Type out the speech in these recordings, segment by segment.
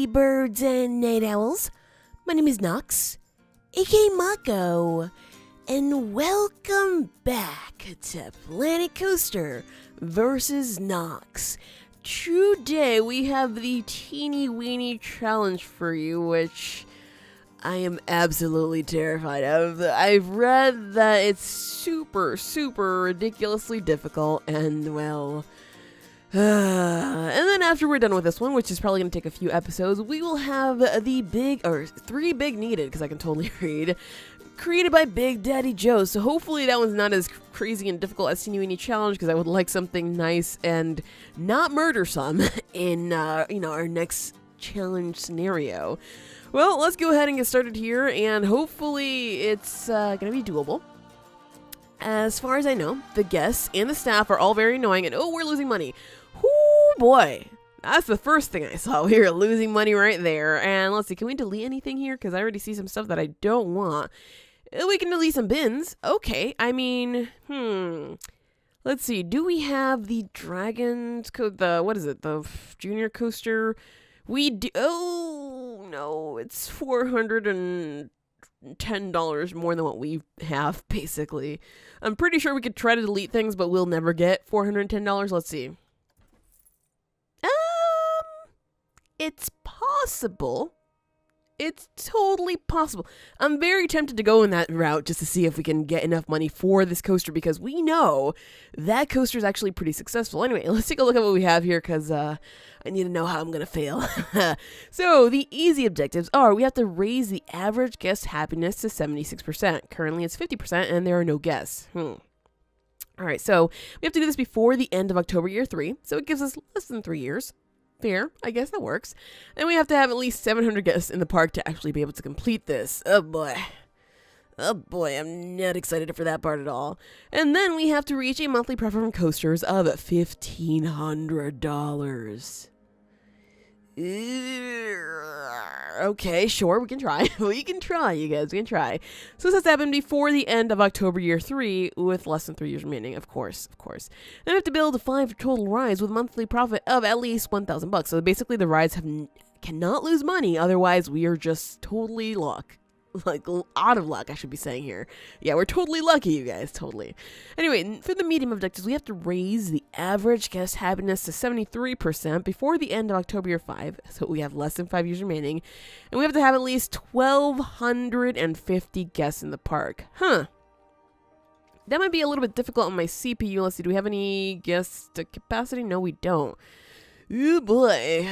early birds and night owls. My name is Nox, aka Mako, and welcome back to Planet Coaster versus Nox. Today we have the teeny weeny challenge for you, which I am absolutely terrified of. I've read that it's super ridiculously difficult, and well, and then after we're done with this one, which is probably going to take a few episodes, we will have the three big needed, because I can totally read, created by Big Daddy Joe. So hopefully that one's not as crazy and difficult as Teeny Weeny Challenge, because I would like something nice and not murdersome in our next challenge scenario. Well, let's go ahead and get started here, and hopefully it's going to be doable. As far as I know, the guests and the staff are all very annoying, and oh, we're losing money. Whoo, boy. That's the first thing I saw. We were losing money right there. And let's see, can we delete anything here? Because I already see some stuff that I don't want. We can delete some bins. Okay, I mean, let's see. Do we have the Dragons the junior coaster? We do. Oh, no, it's $410 more than what we have, basically. I'm pretty sure we could try to delete things, but we'll never get $410. Let's see. It's possible. It's totally possible. I'm very tempted to go in that route just to see if we can get enough money for this coaster, because we know that coaster is actually pretty successful. Anyway, let's take a look at what we have here, because I need to know how I'm going to fail. So the easy objectives are we have to raise the average guest happiness to 76%. Currently it's 50% and there are no guests. All right, so we have to do this before the end of October year 3. So it gives us less than 3 years. Fair, I guess that works. And we have to have at least 700 guests in the park to actually be able to complete this. Oh boy, I'm not excited for that part at all. And then we have to reach a monthly profit from coasters of $1,500. Okay, sure, we can try. We can try, you guys, we can try. So this has to happen before the end of October year 3 with less than 3 years remaining, of course. Then we have to build 5 total rides with monthly profit of at least $1,000. So basically the rides cannot lose money, otherwise we are just totally out of luck, I should be saying here. Yeah, we're totally lucky, you guys, totally. Anyway, for the medium objectives, we have to raise the average guest happiness to 73% before the end of October year 5, so we have less than 5 years remaining, and we have to have at least 1,250 guests in the park. That might be a little bit difficult on my CPU. Let's see, do we have any guest capacity? No, we don't. Oh boy,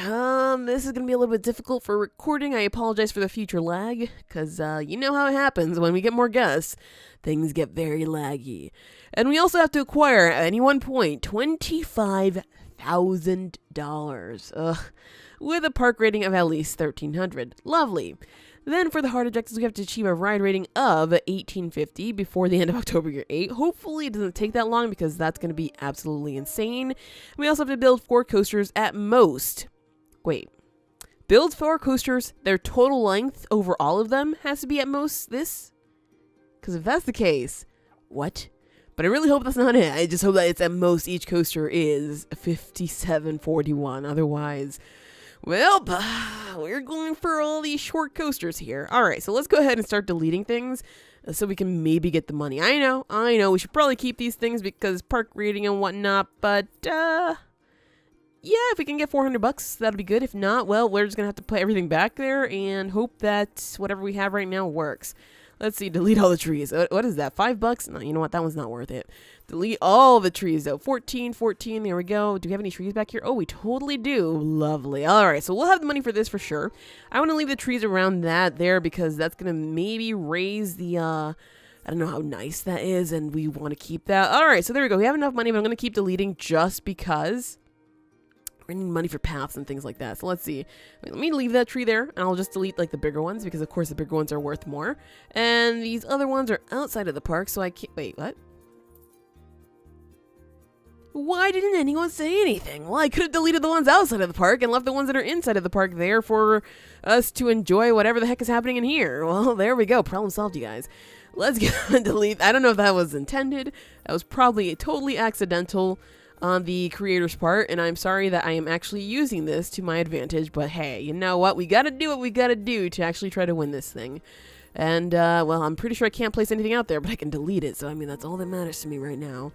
this is going to be a little bit difficult for recording. I apologize for the future lag, because you know how it happens when we get more guests. Things get very laggy. And we also have to acquire, at any one point, $25,000. With a park rating of at least 1,300. Lovely. Then for the hard objectives, we have to achieve a ride rating of 1,850 before the end of October year 8. Hopefully it doesn't take that long, because that's going to be absolutely insane. We also have to build 4 coasters at most. Wait. Build 4 coasters, their total length over all of them has to be at most this? Because if that's the case, what? But I really hope that's not it. I just hope that it's at most each coaster is 5741. Otherwise, well, we're going for all these short coasters here. All right, so let's go ahead and start deleting things so we can maybe get the money. I know, we should probably keep these things because park rating and whatnot, but yeah, if we can get $400, that'll be good. If not, well, we're just gonna have to put everything back there and hope that whatever we have right now works. Let's see, delete all the trees. What is that, $5? No, you know what, that one's not worth it. Delete all the trees, though. 14, there we go. Do we have any trees back here? Oh, we totally do. Lovely. All right, so we'll have the money for this for sure. I want to leave the trees around that there, because that's going to maybe raise the, I don't know how nice that is, and we want to keep that. All right, so there we go. We have enough money, but I'm going to keep deleting just because we need money for paths and things like that. So let's see. Let me leave that tree there, and I'll just delete like the bigger ones, because of course the bigger ones are worth more. And these other ones are outside of the park, so I can't. Wait, what? Why didn't anyone say anything? Well, I could have deleted the ones outside of the park and left the ones that are inside of the park there for us to enjoy whatever the heck is happening in here. Well, there we go. Problem solved, you guys. Let's go and delete. I don't know if that was intended. That was probably totally accidental. on the creator's part, and I'm sorry that I am actually using this to my advantage, but hey, you know what? We gotta do what we gotta do to actually try to win this thing. And, well, I'm pretty sure I can't place anything out there, but I can delete it, so I mean, that's all that matters to me right now.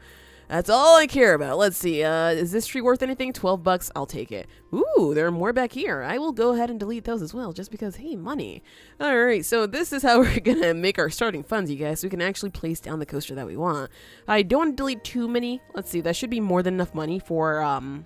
That's all I care about. Let's see, is this tree worth anything? 12 bucks, I'll take it. Ooh, there are more back here. I will go ahead and delete those as well, just because, hey, money. Alright, so this is how we're gonna make our starting funds, you guys, so we can actually place down the coaster that we want. I don't want to delete too many. Let's see, that should be more than enough money for,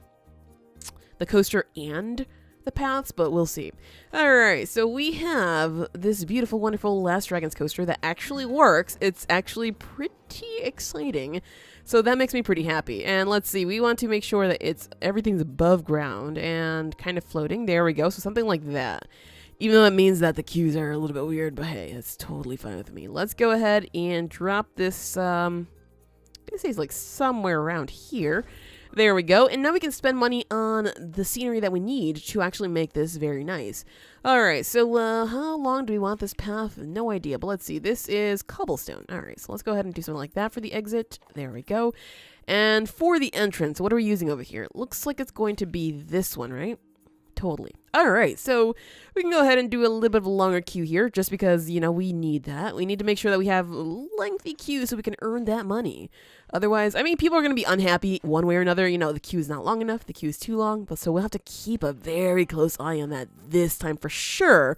the coaster and the paths, but we'll see. Alright, so we have this beautiful, wonderful Last Dragons coaster that actually works. It's actually pretty exciting. So that makes me pretty happy. And let's see, we want to make sure that everything's above ground and kind of floating. There we go. So something like that. Even though that means that the cues are a little bit weird, but hey, it's totally fine with me. Let's go ahead and drop this, I'm gonna say it's like somewhere around here. There we go. And now we can spend money on the scenery that we need to actually make this very nice. Alright, so how long do we want this path? No idea, but let's see. This is cobblestone. Alright, so let's go ahead and do something like that for the exit. There we go. And for the entrance, what are we using over here? It looks like it's going to be this one, right? Totally. Alright, so we can go ahead and do a little bit of a longer queue here, just because, you know, we need that. We need to make sure that we have lengthy queues so we can earn that money. Otherwise, I mean, people are going to be unhappy one way or another. You know, the queue is not long enough, the queue is too long, but so we'll have to keep a very close eye on that this time for sure.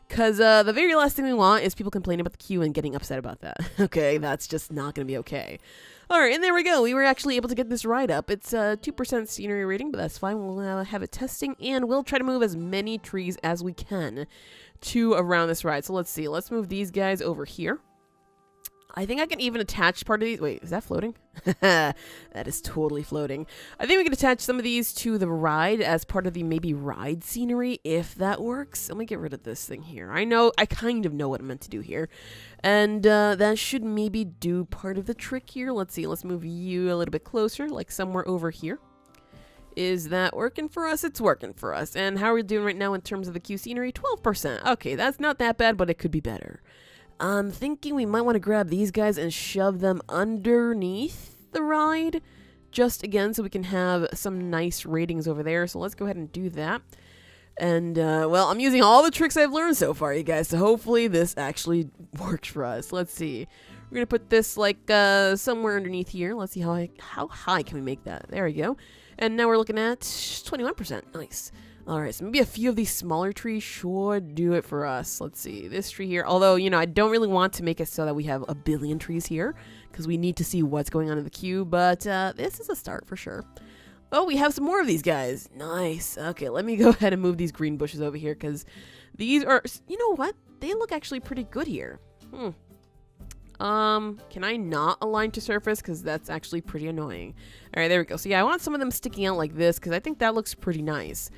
Because the very last thing we want is people complaining about the queue and getting upset about that. Okay, that's just not going to be okay. Alright, and there we go. We were actually able to get this ride up. It's 2% scenery rating, but that's fine. We'll have it testing, and we'll try to move as many trees as we can to around this ride. So let's see. Let's move these guys over here. I think I can even attach part of these. Wait, is that floating? That is totally floating. I think we can attach some of these to the ride as part of the maybe ride scenery, if that works. Let me get rid of this thing here. I kind of know what I'm meant to do here. And that should maybe do part of the trick here. Let's see. Let's move you a little bit closer, like somewhere over here. Is that working for us? It's working for us. And how are we doing right now in terms of the queue scenery? 12%. Okay, that's not that bad, but it could be better. I'm thinking we might want to grab these guys and shove them underneath the ride. Just again, so we can have some nice ratings over there. So let's go ahead and do that. And, well, I'm using all the tricks I've learned so far, you guys. So hopefully this actually works for us. Let's see. We're going to put this, like, somewhere underneath here. Let's see how high can we make that. There we go. And now we're looking at 21%. Nice. Alright, so maybe a few of these smaller trees should do it for us. Let's see, this tree here. Although, you know, I don't really want to make it so that we have a billion trees here, because we need to see what's going on in the queue, but this is a start for sure. Oh, we have some more of these guys. Nice. Okay, let me go ahead and move these green bushes over here, because these are, you know what? They look actually pretty good here. Can I not align to surface? Because that's actually pretty annoying. Alright, there we go. So yeah, I want some of them sticking out like this, because I think that looks pretty nice.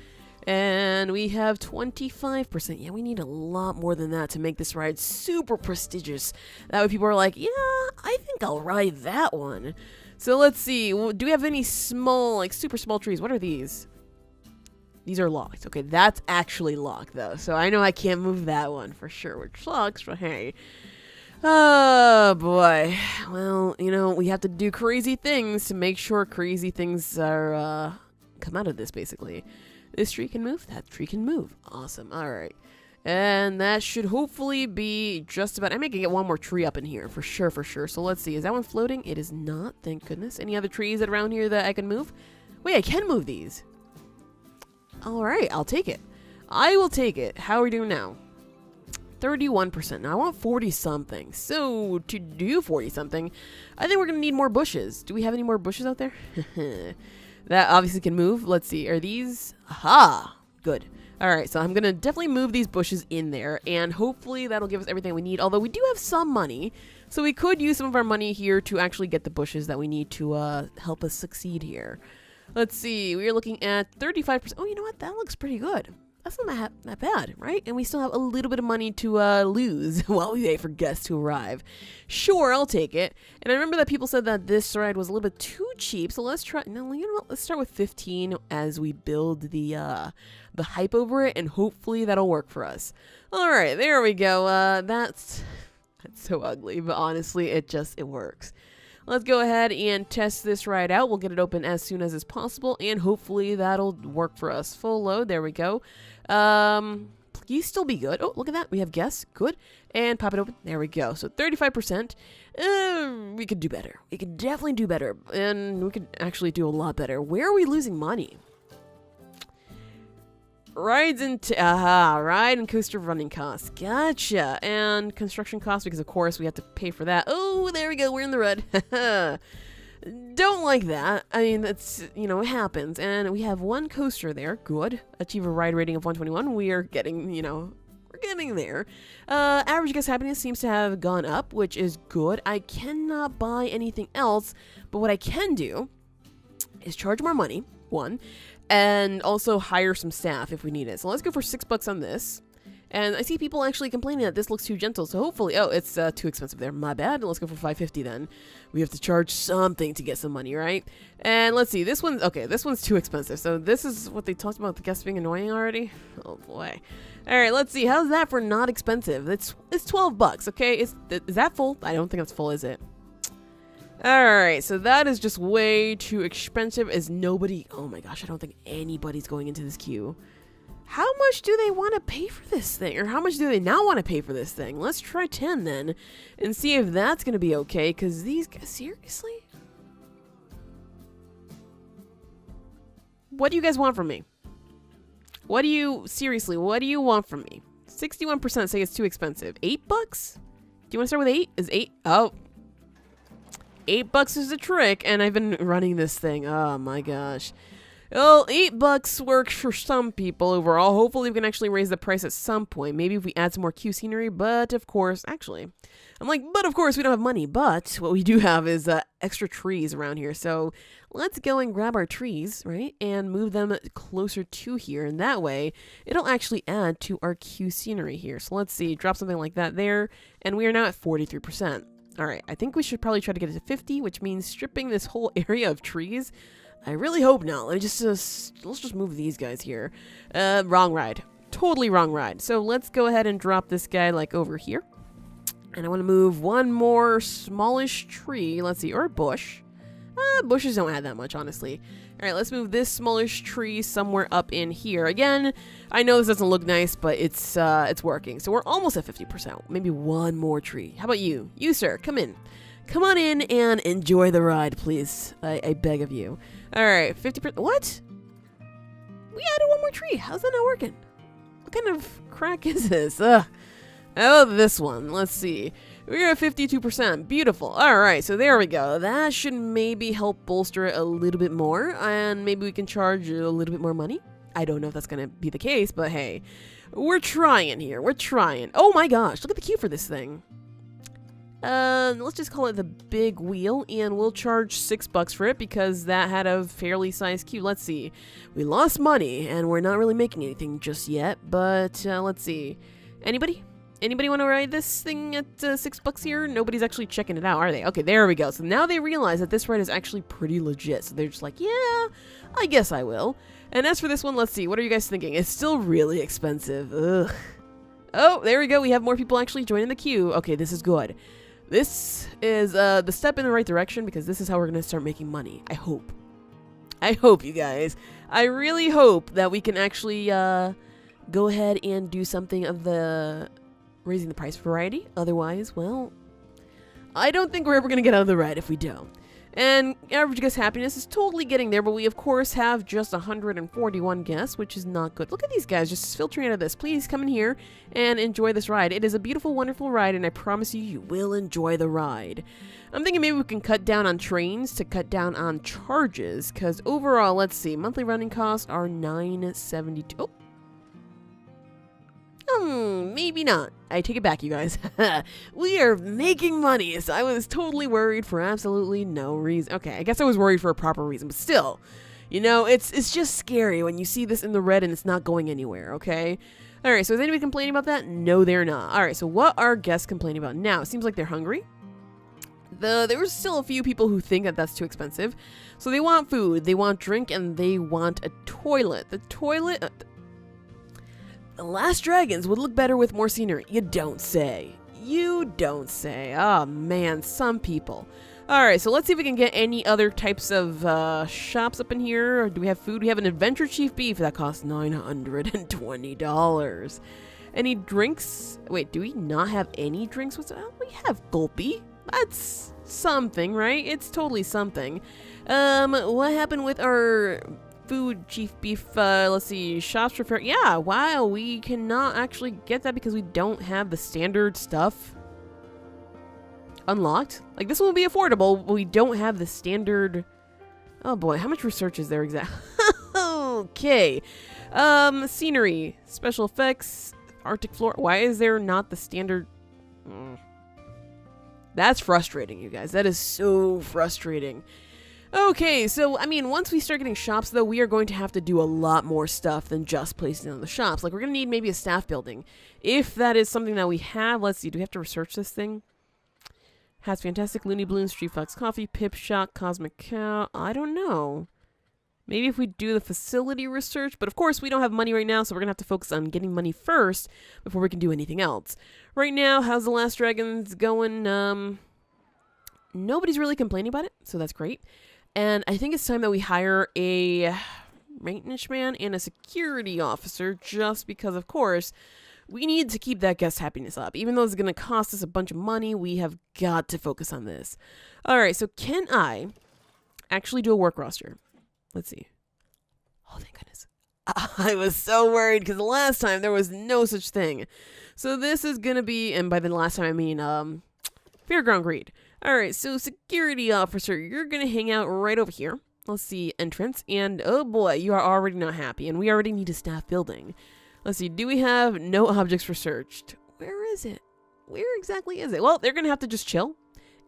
And we have 25%. Yeah, we need a lot more than that to make this ride super prestigious. That way people are like, yeah, I think I'll ride that one. So let's see. Do we have any small, like super small trees? What are these? These are locked. Okay, that's actually locked though. So I know I can't move that one for sure, which sucks, but hey. Oh boy. Well, you know, we have to do crazy things to make sure crazy things are, come out of this basically. This tree can move, that tree can move. Awesome. Alright. And that should hopefully be just about... I may get one more tree up in here, for sure, for sure. So let's see. Is that one floating? It is not, thank goodness. Any other trees around here that I can move? Wait, I can move these. Alright, I'll take it. I will take it. How are we doing now? 31%. Now, I want 40-something. So, to do 40-something, I think we're going to need more bushes. Do we have any more bushes out there? That obviously can move. Let's see. Are these... Aha! Good. Alright, so I'm going to definitely move these bushes in there, and hopefully that'll give us everything we need. Although we do have some money, so we could use some of our money here to actually get the bushes that we need to help us succeed here. Let's see. We are looking at 35%. Oh, you know what? That looks pretty good. That's not that bad, right? And we still have a little bit of money to lose while we wait for guests to arrive. Sure, I'll take it. And I remember that people said that this ride was a little bit too cheap, so let's try... No, you know what? Let's start with 15 as we build the hype over it, and hopefully that'll work for us. All right, there we go. That's so ugly, but honestly, it works. let's go ahead and test this ride out. We'll get it open as soon as is possible, and hopefully that'll work for us. Full load, there we go. Please still be good. Oh, look at that. We have guests. Good. And pop it open. There we go. So 35%. We could do better. We could definitely do better. And we could actually do a lot better. Where are we losing money? Ride and coaster running costs. Gotcha. And construction costs, because of course we have to pay for that. Oh, there we go. We're in the red. Don't like that. I mean, that's, you know, it happens. And we have one coaster there. Good. Achieve a ride rating of 121. We are getting, you know, we're getting there. Average guest happiness seems to have gone up, which is good. I cannot buy anything else, but what I can do is charge more money, one, and also hire some staff if we need it. So let's go for $6 on this. And I see people actually complaining that this looks too gentle, so hopefully... Oh, it's too expensive there. My bad. Let's go for $5.50 then. We have to charge something to get some money, right? And let's see. This one's... Okay, this one's too expensive. So this is what they talked about, the guests being annoying already? Oh, boy. All right, let's see. How's that for not expensive? It's $12, okay? Is that full? I don't think it's full, is it? All right, so that is just way too expensive. Is nobody... Oh, my gosh. I don't think anybody's going into this queue. How much do they want to pay for this thing? Or how much do they not want to pay for this thing? Let's try 10 then. And see if that's going to be okay. Because these guys... Seriously? What do you guys want from me? What do you... Seriously, what do you want from me? 61% say it's too expensive. $8? Do you want to start with 8? Is 8... Oh. $8 is the trick. And I've been running this thing. Oh my gosh. Well, $8 works for some people overall. Hopefully we can actually raise the price at some point. Maybe if we add some more queue scenery, but of course, actually, I'm like, but of course we don't have money, but what we do have is extra trees around here. So let's go and grab our trees, right, and move them closer to here. And that way, it'll actually add to our queue scenery here. So let's see, drop something like that there, and we are now at 43%. All right, I think we should probably try to get it to 50, which means stripping this whole area of trees. I really hope not. Let me let's just move these guys here. Wrong ride. Totally wrong ride. So let's go ahead and drop this guy like over here. And I want to move one more smallish tree. Let's see, or a bush. Bushes don't add that much, honestly. All right, let's move this smallish tree somewhere up in here. Again, I know this doesn't look nice, but it's working. So we're almost at 50%. Maybe one more tree. How about you? You, sir, come in. Come on in and enjoy the ride, please. I beg of you. All right, 50%. What? We added one more tree. How's that not working? What kind of crack is this? Ugh. Oh, this one. Let's see. We're at 52%. Beautiful. All right, so there we go. That should maybe help bolster it a little bit more, and maybe we can charge a little bit more money. I don't know if that's going to be the case, but hey, we're trying here. We're trying. Oh my gosh, look at the queue for this thing. Let's just call it the big wheel, and we'll charge $6 for it because that had a fairly sized queue. Let's see. We lost money, and we're not really making anything just yet, but let's see. Anybody? Anybody want to ride this thing at $6 here? Nobody's actually checking it out, are they? Okay, there we go. So now they realize that this ride is actually pretty legit. So they're just like, yeah, I guess I will. And as for this one, let's see. What are you guys thinking? It's still really expensive. Ugh. Oh, there we go. We have more people actually joining the queue. Okay, this is good. This is the step in the right direction because this is how we're going to start making money. I hope. I hope, you guys. I really hope that we can actually go ahead and do something of the raising the price variety. Otherwise, well, I don't think we're ever going to get out of the ride if we don't. And average guest happiness is totally getting there, but we, of course, have just 141 guests, which is not good. Look at these guys just filtering out of this. Please come in here and enjoy this ride. It is a beautiful, wonderful ride, and I promise you, you will enjoy the ride. I'm thinking maybe we can cut down on trains to cut down on charges, because overall, let's see, monthly running costs are $9.72. Maybe not. I take it back, you guys. We are making money, so I was totally worried for absolutely no reason. Okay, I guess I was worried for a proper reason, but still, you know, it's just scary when you see this in the red and it's not going anywhere, okay? All right, so is anybody complaining about that? No, they're not. All right, so what are guests complaining about now? It seems like they're hungry. There's still a few people who think that that's too expensive. So they want food, they want drink, and they want a toilet. The toilet... The Last Dragons would look better with more scenery. You don't say. You don't say. Oh, man, some people. Alright, so let's see if we can get any other types of shops up in here. Do we have food? We have an Adventure Chief Beef that costs $920. Any drinks? Wait, do we not have any drinks? We have Gulpy. That's something, right? It's totally something. What happened with our food, Chief Beef? Let's see, shops repair. Yeah, wow, we cannot actually get that because we don't have the standard stuff unlocked. Like, this will be affordable, but we don't have the standard. Oh boy, how much research is there exactly? Okay. Scenery, special effects, Arctic floor. Why is there not the standard? That's frustrating, you guys. That is so frustrating. Okay, so, I mean, once we start getting shops, though, we are going to have to do a lot more stuff than just placing down the shops. Like, we're going to need maybe a staff building. If that is something that we have, let's see, do we have to research this thing? Has Fantastic, Looney Balloons, Street Fox Coffee, Pip Shock, Cosmic Cow. I don't know. Maybe if we do the facility research, but of course we don't have money right now, so we're going to have to focus on getting money first before we can do anything else. Right now, how's the Last Dragons going? Nobody's really complaining about it, so that's great. And I think it's time that we hire a maintenance man and a security officer, just because, of course, we need to keep that guest happiness up. Even though it's going to cost us a bunch of money, we have got to focus on this. All right, so can I actually do a work roster? Let's see. Oh, thank goodness. I was so worried because the last time there was no such thing. So this is going to be, and by the last time I mean Fairground Greed. All right, so security officer, you're going to hang out right over here. Let's see, entrance. And oh boy, you are already not happy. And we already need a staff building. Let's see, do we have no objects researched? Where is it? Where exactly is it? Well, they're going to have to just chill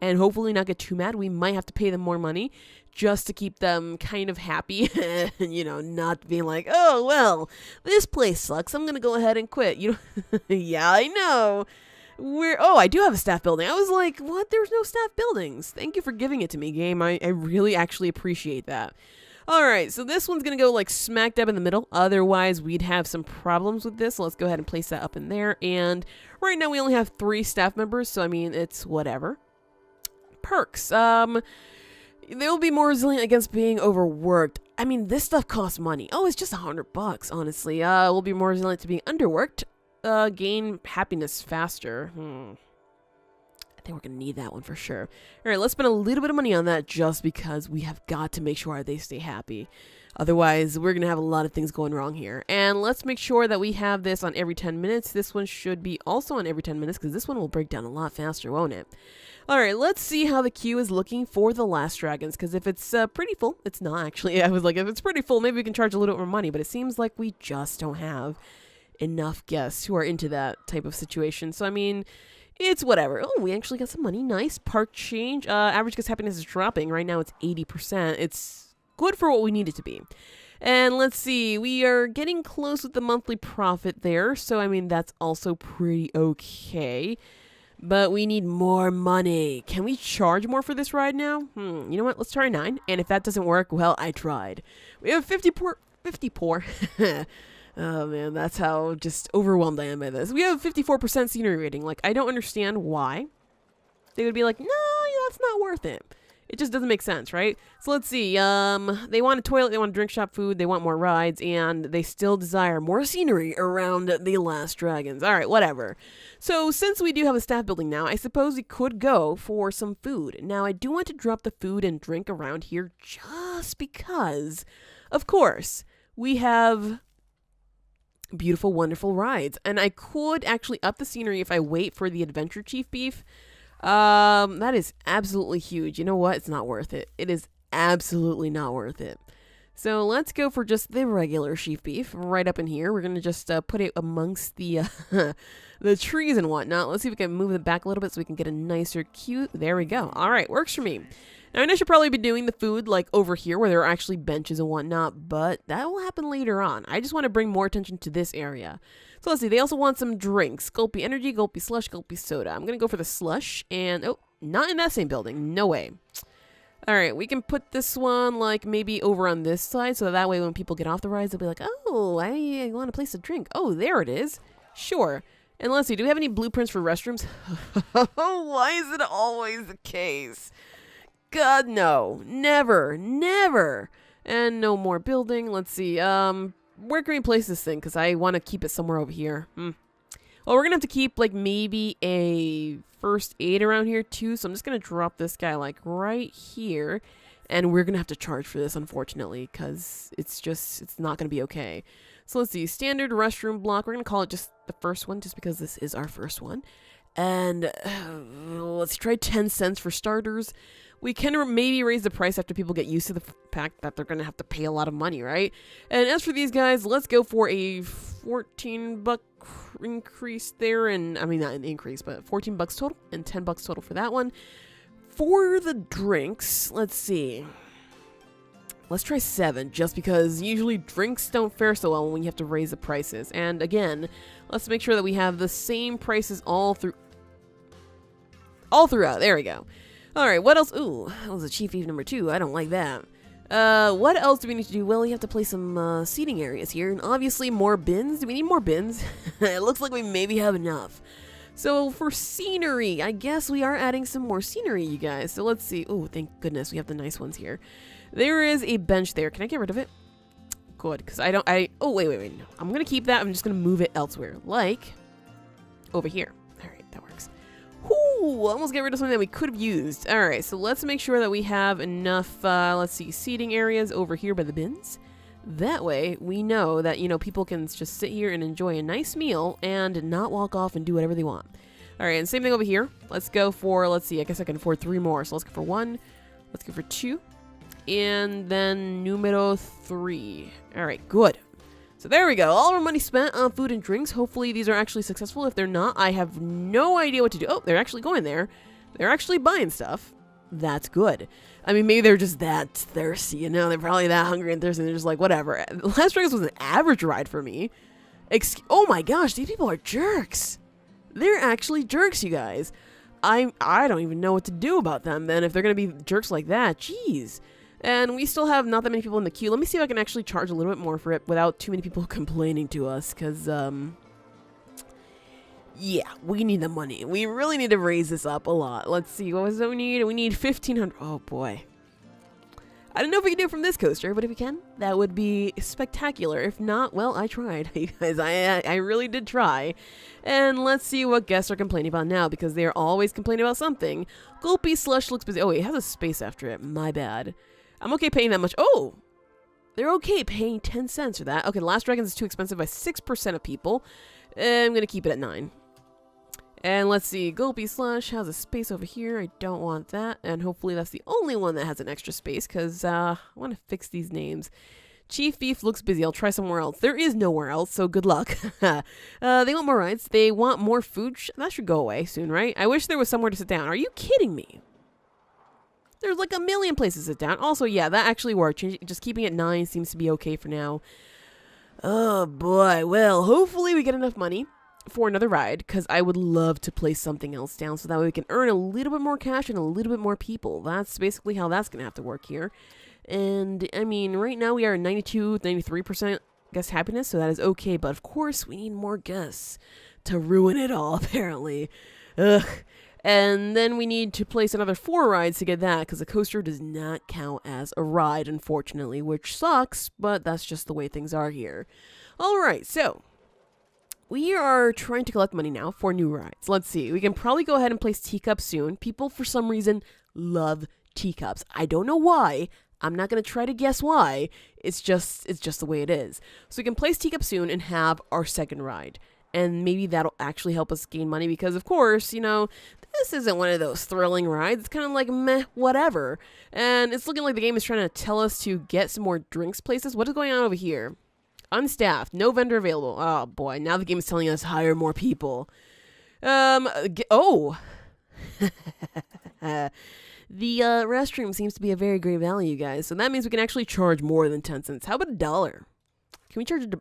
and hopefully not get too mad. We might have to pay them more money just to keep them kind of happy and, you know, not being like, oh, well, this place sucks. I'm going to go ahead and quit. You know, yeah, I know. Oh, I do have a staff building. I was like, what? There's no staff buildings. Thank you for giving it to me, game. I really actually appreciate that. All right, so this one's going to go like smack dab in the middle. Otherwise, we'd have some problems with this. So let's go ahead and place that up in there. And right now we only have 3 staff members. So, I mean, it's whatever. Perks. They'll be more resilient against being overworked. I mean, this stuff costs money. Oh, it's just $100, honestly. We'll be more resilient to being underworked. Gain happiness faster. I think we're going to need that one for sure. All right, let's spend a little bit of money on that just because we have got to make sure they stay happy. Otherwise, we're going to have a lot of things going wrong here. And let's make sure that we have this on every 10 minutes. This one should be also on every 10 minutes because this one will break down a lot faster, won't it? All right, let's see how the queue is looking for the Last Dragons, because if it's pretty full, it's not actually. I was like, if it's pretty full, maybe we can charge a little bit more money, but it seems like we just don't have enough guests who are into that type of situation. So, I mean, it's whatever. Oh, we actually got some money. Nice. Park change. Average guest happiness is dropping. Right now it's 80%. It's good for what we need it to be. And let's see, we are getting close with the monthly profit there. So, I mean, that's also pretty okay. But we need more money. Can we charge more for this ride now? You know what? Let's try 9. And if that doesn't work, well, I tried. We have 50 poor. Oh man, that's how just overwhelmed I am by this. We have 54% scenery rating. Like, I don't understand why they would be like, no, that's not worth it. It just doesn't make sense, right? So let's see. They want a toilet, they want a drink shop food, they want more rides, and they still desire more scenery around the Last Dragons. All right, whatever. So since we do have a staff building now, I suppose we could go for some food. Now, I do want to drop the food and drink around here just because, of course, we have beautiful, wonderful rides. And I could actually up the scenery if I wait for the Adventure Chief Beef. That is absolutely huge. You know what? It's not worth it. It is absolutely not worth it. So let's go for just the regular Chief Beef right up in here. We're going to just put it amongst the the trees and whatnot. Let's see if we can move it back a little bit so we can get a nicer cute. There we go. All right, works for me. Now, I should probably be doing the food like over here where there are actually benches and whatnot, but that will happen later on. I just want to bring more attention to this area. So let's see. They also want some drinks. Gulpy Energy, Gulpy Slush, Gulpy Soda. I'm going to go for the slush and, oh, not in that same building. No way. All right, we can put this one like maybe over on this side so that way when people get off the rides, they'll be like, oh, I want a place to drink. Oh, there it is. Sure. And let's see. Do we have any blueprints for restrooms? Why is it always the case? God, no. Never. Never. And no more building. Let's see. Where can we place this thing? Because I want to keep it somewhere over here. Well, we're going to have to keep, like, maybe a first aid around here, too. So I'm just going to drop this guy, like, right here. And we're going to have to charge for this, unfortunately, because it's not going to be okay. So let's see. Standard restroom block. We're going to call it just the first one, just because this is our first one. And let's try 10 cents for starters. We can maybe raise the price after people get used to the fact that they're going to have to pay a lot of money, right? And as for these guys, let's go for a 14 buck increase there. And I mean, not an increase, but 14 bucks total and 10 bucks total for that one. For the drinks, let's see. Let's try 7, just because usually drinks don't fare so well when you have to raise the prices. And again, let's make sure that we have the same prices all throughout. There we go. All right, what else? Ooh, that was a chief eve number 2. I don't like that. What else do we need to do? Well, we have to place some seating areas here, and obviously more bins. Do we need more bins? It looks like we maybe have enough. So for scenery, I guess we are adding some more scenery, you guys. So let's see. Oh, thank goodness we have the nice ones here. There is a bench there. Can I get rid of it? Good, because oh, wait. No. I'm going to keep that. I'm just going to move it elsewhere, like over here. All right, that works. Whoo, almost get rid of something that we could have used. All right, so let's make sure that we have enough, let's see, seating areas over here by the bins. That way, we know that, you know, people can just sit here and enjoy a nice meal and not walk off and do whatever they want. All right, and same thing over here. Let's go for, let's see, I guess I can afford 3 more. So let's go for 1. Let's go for 2. And then numero 3. All right, good. So there we go. All our money spent on food and drinks. Hopefully these are actually successful. If they're not, I have no idea what to do. Oh, they're actually going there. They're actually buying stuff. That's good. I mean, maybe they're just that thirsty, you know? They're probably that hungry and thirsty. And they're just like, whatever. Last Vegas was an average ride for me. Oh my gosh, these people are jerks. They're actually jerks, you guys. I don't even know what to do about them then if they're going to be jerks like that. Jeez. And we still have not that many people in the queue. Let me see if I can actually charge a little bit more for it without too many people complaining to us. Because, yeah, we need the money. We really need to raise this up a lot. Let's see. What was that we need? We need 1,500. Oh, boy. I don't know if we can do it from this coaster, but if we can, that would be spectacular. If not, well, I tried. You guys, I really did try. And let's see what guests are complaining about now, because they are always complaining about something. Gulpy Slush looks busy. Oh, wait, it has a space after it. My bad. I'm okay paying that much. Oh! They're okay paying 10 cents for that. Okay, Last Dragons is too expensive by 6% of people. I'm going to keep it at 9. And let's see, Gulpy Slush has a space over here. I don't want that. And hopefully that's the only one that has an extra space, because I want to fix these names. Chief Beef looks busy. I'll try somewhere else. There is nowhere else, so good luck. They want more rides. They want more food. That should go away soon, right? I wish there was somewhere to sit down. Are you kidding me? There's like a million places to sit down. Also, yeah, that actually worked. Just keeping it 9 seems to be okay for now. Oh, boy. Well, hopefully we get enough money for another ride, because I would love to place something else down so that way we can earn a little bit more cash and a little bit more people. That's basically how that's going to have to work here. And, I mean, right now we are at 92, 93% guest happiness, so that is okay. But, of course, we need more guests to ruin it all, apparently. Ugh. And then we need to place another 4 rides to get that, because the coaster does not count as a ride, unfortunately, which sucks, but that's just the way things are here. All right, so we are trying to collect money now for new rides. Let's see. We can probably go ahead and place teacups soon. People, for some reason, love teacups. I don't know why. I'm not going to try to guess why. It's just the way it is. So we can place teacups soon and have our second ride. And maybe that'll actually help us gain money because, of course, you know, this isn't one of those thrilling rides. It's kind of like meh, whatever. And it's looking like the game is trying to tell us to get some more drinks places. What is going on over here? Unstaffed. No vendor available. Oh, boy. Now the game is telling us hire more people. Oh. The restroom seems to be a very great value, you guys. So that means we can actually charge more than 10 cents. How about $1? Can we charge it?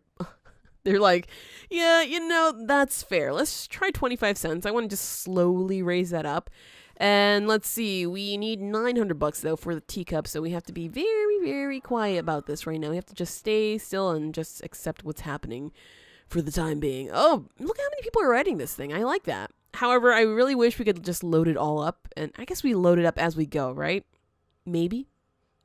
They're like, yeah, you know, that's fair. Let's try 25 cents. I want to just slowly raise that up. And let's see, we need 900 bucks though for the teacup, so we have to be very, very quiet about this right now. We have to just stay still and just accept what's happening for the time being. Oh, look how many people are riding this thing. I like that. However, I really wish we could just load it all up, and I guess we load it up as we go, right? Maybe.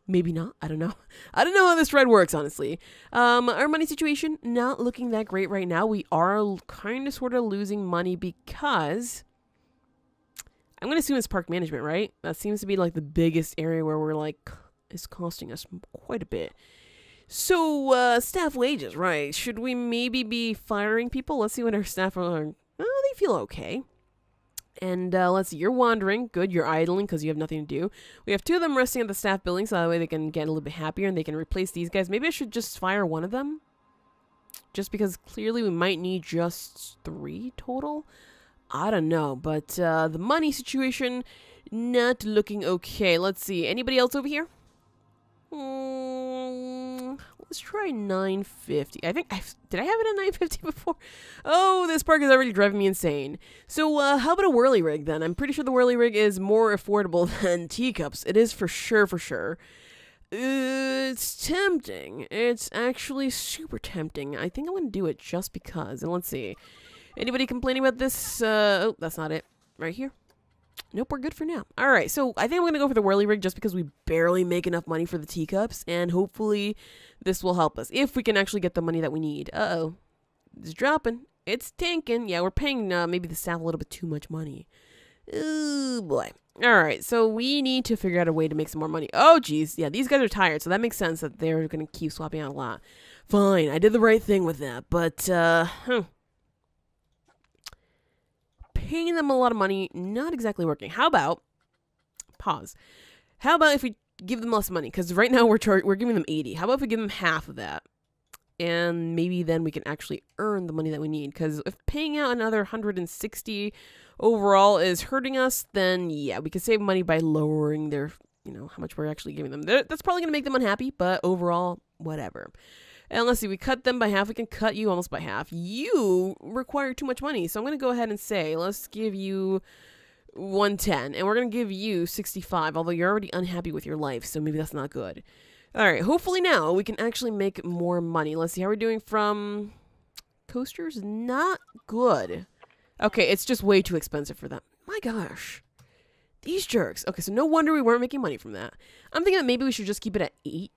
Maybe not. I don't know. I don't know how this ride works, honestly. Our money situation, not looking that great right now. We are kind of sort of losing money because I'm going to assume it's park management, right? That seems to be like the biggest area where we're like, it's costing us quite a bit. So, staff wages, right? Should we maybe be firing people? Let's see what our staff are. Oh, they feel okay. And let's see, you're wandering. Good, you're idling because you have nothing to do. We have 2 of them resting at the staff building, so that way they can get a little bit happier and they can replace these guys. Maybe I should just fire one of them. Just because clearly we might need just 3 total. I don't know, but the money situation, not looking okay. Let's see, anybody else over here? Let's try 950. I think did I have it at 950 before? Oh, this park is already driving me insane. So how about a whirly rig then? I'm pretty sure the whirly rig is more affordable than teacups. It is for sure. It's tempting. It's actually super tempting. I think I'm gonna do it just because. And let's see. Anybody complaining about this? Oh, that's not it. Right here. Nope, we're good for now. All right, so I think I'm going to go for the whirly rig just because we barely make enough money for the teacups, and hopefully this will help us if we can actually get the money that we need. Uh-oh. It's dropping. It's tanking. Yeah, we're paying maybe the staff a little bit too much money. Oh, boy. All right, so we need to figure out a way to make some more money. Oh, geez. Yeah, these guys are tired, so that makes sense that they're going to keep swapping out a lot. Fine, I did the right thing with that, but, paying them a lot of money, not exactly working. How about, pause, how about if we give them less money? Because right now we're giving them 80. How about if we give them half of that? And maybe then we can actually earn the money that we need. Because if paying out another 160 overall is hurting us, then yeah, we can save money by lowering their, how much we're actually giving them. That's probably going to make them unhappy, but overall, whatever. And let's see, we cut them by half. We can cut you almost by half. You require too much money. So I'm going to go ahead and say, let's give you 110. And we're going to give you 65, although you're already unhappy with your life. So maybe that's not good. All right, hopefully now we can actually make more money. Let's see how we're doing from coasters. Not good. Okay, it's just way too expensive for them. My gosh. These jerks. Okay, so no wonder we weren't making money from that. I'm thinking that maybe we should just keep it at $8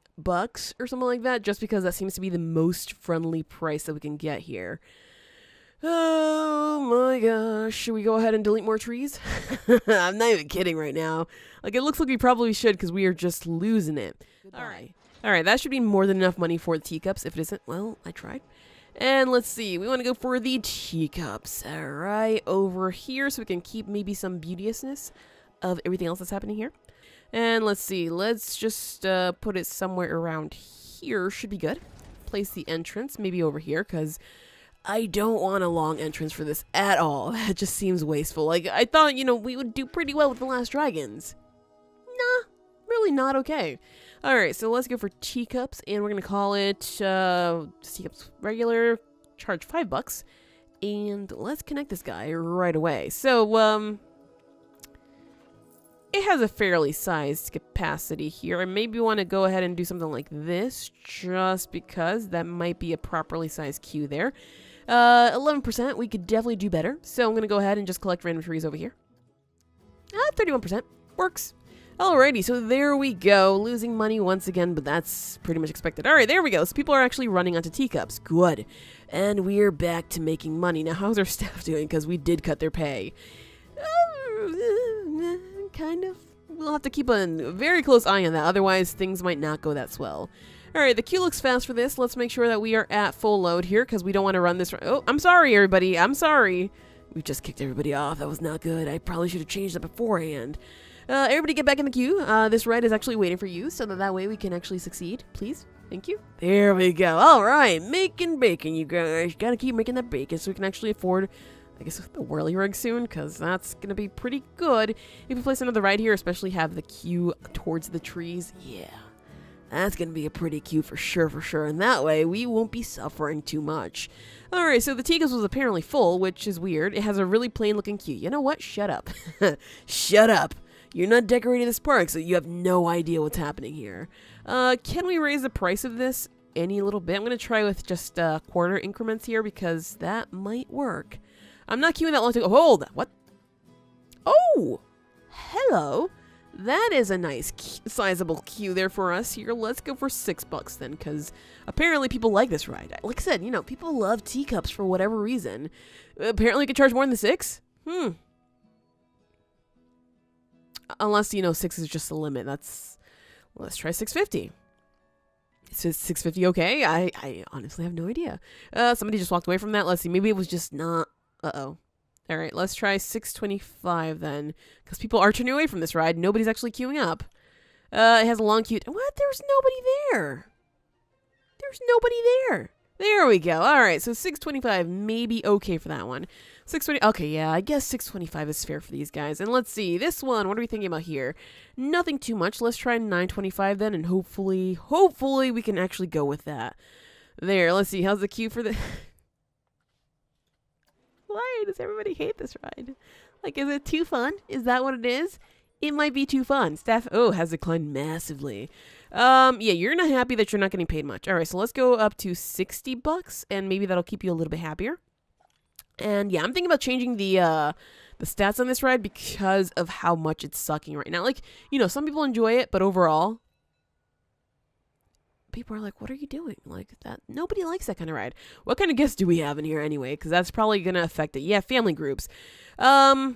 or something like that, just because that seems to be the most friendly price that we can get here. Oh my gosh, should we go ahead and delete more trees? I'm not even kidding right now. Like, it looks like we probably should because we are just losing it. Alright, that should be more than enough money for the teacups. If it isn't, well, I tried. And let's see, we want to go for the teacups. Alright, over here so we can keep maybe some beauteousness of everything else that's happening here. And let's see, let's just put it somewhere around here. Should be good. Place the entrance maybe over here because I don't want a long entrance for this at all. That just seems wasteful. Like, I thought, we would do pretty well with the last dragons. Nah, really not okay. All right, so let's go for teacups, and we're going to call it teacups regular, charge $5. And let's connect this guy right away. So, it has a fairly sized capacity here. I maybe want to go ahead and do something like this just because that might be a properly sized queue there. 11%, we could definitely do better. So I'm going to go ahead and just collect random trees over here. 31%, works. Alrighty, so there we go. Losing money once again, but that's pretty much expected. Alright, there we go. So people are actually running onto teacups. Good. And we're back to making money. Now, how's our staff doing? Because we did cut their pay. Kind of. We'll have to keep a very close eye on that, otherwise things might not go that swell. Alright, the queue looks fast for this. Let's make sure that we are at full load here, because we don't want to run this. Oh, I'm sorry, everybody. I'm sorry. We just kicked everybody off. That was not good. I probably should have changed that beforehand. Everybody get back in the queue. This ride is actually waiting for you, so that way we can actually succeed. Please. Thank you. There we go. Alright, making bacon, you guys. Gotta keep making that bacon so we can actually afford, I guess, the whirly rig soon, because that's going to be pretty good. If we place another ride here, especially have the queue towards the trees, yeah, that's going to be a pretty queue for sure. And that way, we won't be suffering too much. Alright, so the teacups was apparently full, which is weird. It has a really plain looking queue. You know what? Shut up. Shut up. You're not decorating this park, so you have no idea what's happening here. Can we raise the price of this any little bit? I'm going to try with just quarter increments here, because that might work. I'm not queuing that long to go. Hold! What? Oh! Hello! That is a nice, sizable queue there for us here. Let's go for $6 then, because apparently people like this ride. Like I said, you know, people love teacups for whatever reason. Apparently you could charge more than 6? Unless, you know, 6 is just the limit. Let's try 650. Is 650 okay? I honestly have no idea. Somebody just walked away from that. Let's see. Maybe it was just not... Uh-oh. All right, let's try 625 then, because people are turning away from this ride. Nobody's actually queuing up. It has a long queue. What? There's nobody there. There's nobody there. There we go. All right, so 625 may be okay for that one. 620. Okay, yeah, I guess 625 is fair for these guys. And let's see, this one, what are we thinking about here? Nothing too much. Let's try 925 then, and hopefully we can actually go with that. There, let's see. How's the queue for the... Why does everybody hate this ride? Like, is it too fun? Is that what it is? It might be too fun. Staff, has declined massively. Yeah, you're not happy that you're not getting paid much. All right, so let's go up to $60, and maybe that'll keep you a little bit happier. And yeah, I'm thinking about changing the stats on this ride because of how much it's sucking right now. Like, you know, some people enjoy it, but overall, people are like, what are you doing? Like, that, nobody likes that kind of ride. What kind of guests do we have in here anyway? Because that's probably going to affect it. Yeah, family groups. Well,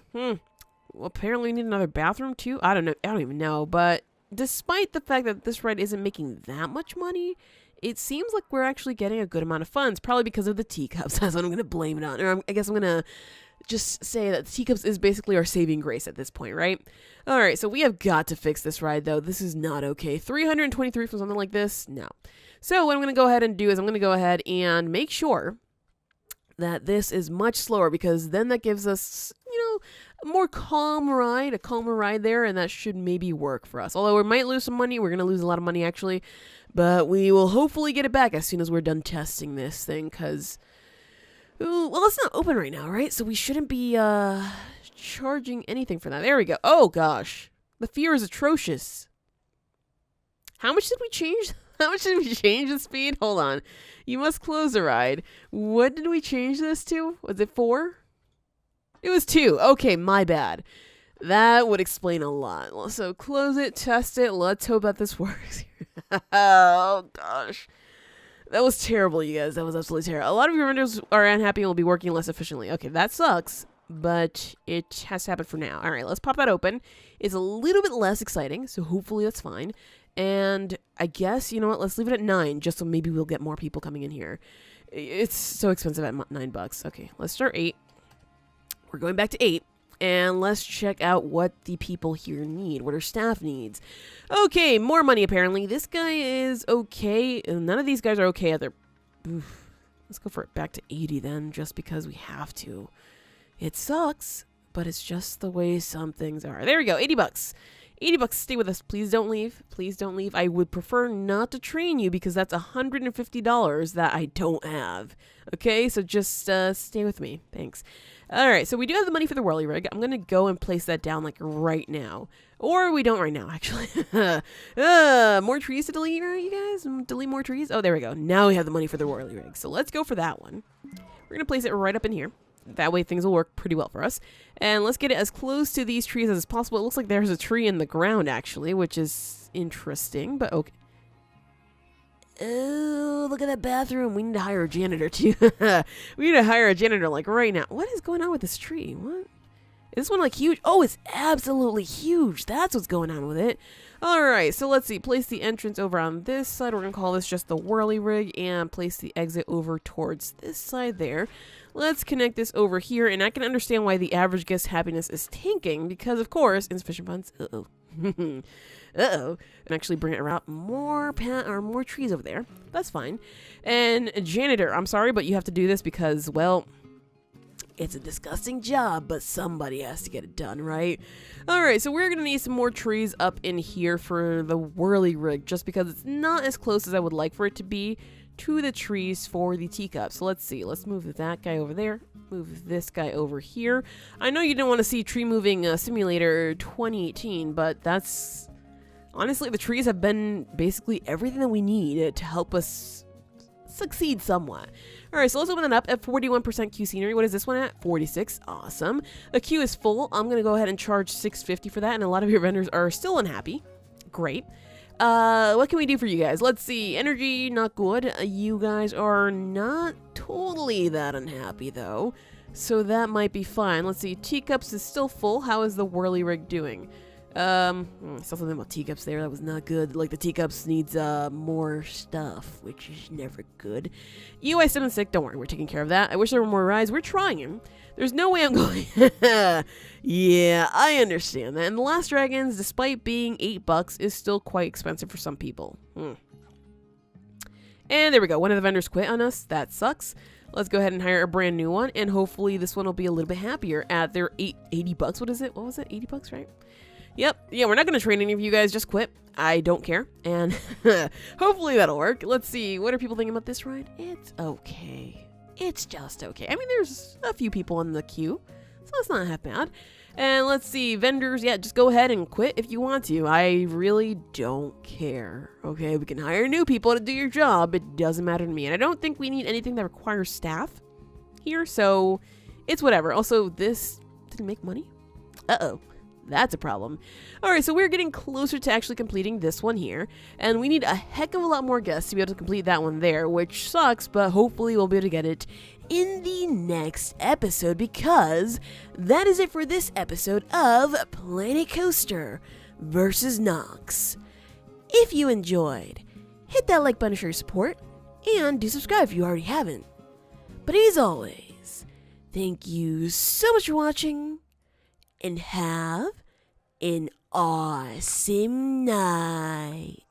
apparently we need another bathroom too. I don't know. I don't even know. But despite the fact that this ride isn't making that much money, it seems like we're actually getting a good amount of funds, probably because of the teacups. That's what I'm going to blame it on. Or I guess I'm going to just say that the teacups is basically our saving grace at this point, right? All right, so we have got to fix this ride, though. This is not okay. 323 for something like this? No. So what I'm going to go ahead and do is I'm going to go ahead and make sure that this is much slower, because then that gives us, you know, a more calmer ride there, and that should maybe work for us. Although we might lose some money. We're going to lose a lot of money, actually. But we will hopefully get it back as soon as we're done testing this thing, because... well, it's not open right now, right? So we shouldn't be charging anything for that. There we go. Oh, gosh. The fear is atrocious. How much did we change? How much did we change the speed? Hold on. You must close the ride. What did we change this to? Was it 4? It was 2. Okay, my bad. That would explain a lot. So close it, test it. Let's hope that this works. Oh, gosh. That was terrible, you guys. That was absolutely terrible. A lot of your vendors are unhappy and will be working less efficiently. Okay, that sucks, but it has to happen for now. All right, let's pop that open. It's a little bit less exciting, so hopefully that's fine. And I guess, you know what, let's leave it at 9, just so maybe we'll get more people coming in here. It's so expensive at $9. Okay, let's start 8. We're going back to 8. And let's check out what the people here need, what our staff needs. Okay, more money apparently. This guy is okay. None of these guys are okay either. Let's go for it back to 80 then, just because we have to. It sucks, but it's just the way some things are. There we go, $80. $80, stay with us. Please don't leave. Please don't leave. I would prefer not to train you because that's $150 that I don't have. Okay, so just stay with me. Thanks. All right, so we do have the money for the whirly rig. I'm going to go and place that down like right now. Or we don't right now, actually. More trees to delete, right, you guys? Delete more trees? Oh, there we go. Now we have the money for the whirly rig. So let's go for that one. We're going to place it right up in here. That way things will work pretty well for us. And let's get it as close to these trees as possible. It looks like there's a tree in the ground, actually, which is interesting, but okay. Oh, look at that bathroom. We need to hire a janitor, too. We need to hire a janitor, like, right now. What is going on with this tree? What? Is this one, like, huge? Oh, it's absolutely huge. That's what's going on with it. All right, so let's see. Place the entrance over on this side. We're going to call this just the whirly rig, and place the exit over towards this side there. Let's connect this over here, and I can understand why the average guest happiness is tanking, because, of course, insufficient funds. Uh-oh. Uh-oh. And actually bring it around more trees over there. That's fine. And janitor, I'm sorry, but you have to do this because, well, it's a disgusting job, but somebody has to get it done, right? All right, so we're going to need some more trees up in here for the whirly rig, just because it's not as close as I would like for it to be to the trees for the teacup. So let's see. Let's move that guy over there. Move this guy over here. I know you didn't want to see Tree Moving Simulator 2018, but that's... Honestly, the trees have been basically everything that we need to help us succeed somewhat. All right, so let's open it up at 41% Q scenery. What is this one at? 46. Awesome. The queue is full. I'm going to go ahead and charge $6.50 for that, and a lot of your vendors are still unhappy. Great. What can we do for you guys? Let's see. Energy, not good. You guys are not totally that unhappy, though. So that might be fine. Let's see. Teacups is still full. How is the whirly rig doing? Saw something about teacups there. That was not good. Like, the teacups needs, more stuff, which is never good. UI 7 sick. Don't worry. We're taking care of that. I wish there were more rides. We're trying. There's no way I'm going. Yeah, I understand that. And the Last Dragons, despite being $8, is still quite expensive for some people. And there we go. One of the vendors quit on us. That sucks. Let's go ahead and hire a brand new one. And hopefully this one will be a little bit happier at their $80. What is it? What was it? $80, right? Yep. Yeah, we're not going to train any of you guys. Just quit. I don't care. And hopefully that'll work. Let's see. What are people thinking about this ride? It's okay. It's just okay. I mean, there's a few people in the queue, so it's not that bad. And let's see. Vendors, yeah, just go ahead and quit if you want to. I really don't care. Okay, we can hire new people to do your job. It doesn't matter to me. And I don't think we need anything that requires staff here, so it's whatever. Also, this didn't make money. Uh-oh. That's a problem. All right, so we're getting closer to actually completing this one here, and we need a heck of a lot more guests to be able to complete that one there, which sucks, but hopefully we'll be able to get it in the next episode, because that is it for this episode of Planet Coaster versus Nox. If you enjoyed, hit that like button for your support, and do subscribe if you already haven't. But as always, thank you so much for watching, and have an awesome night.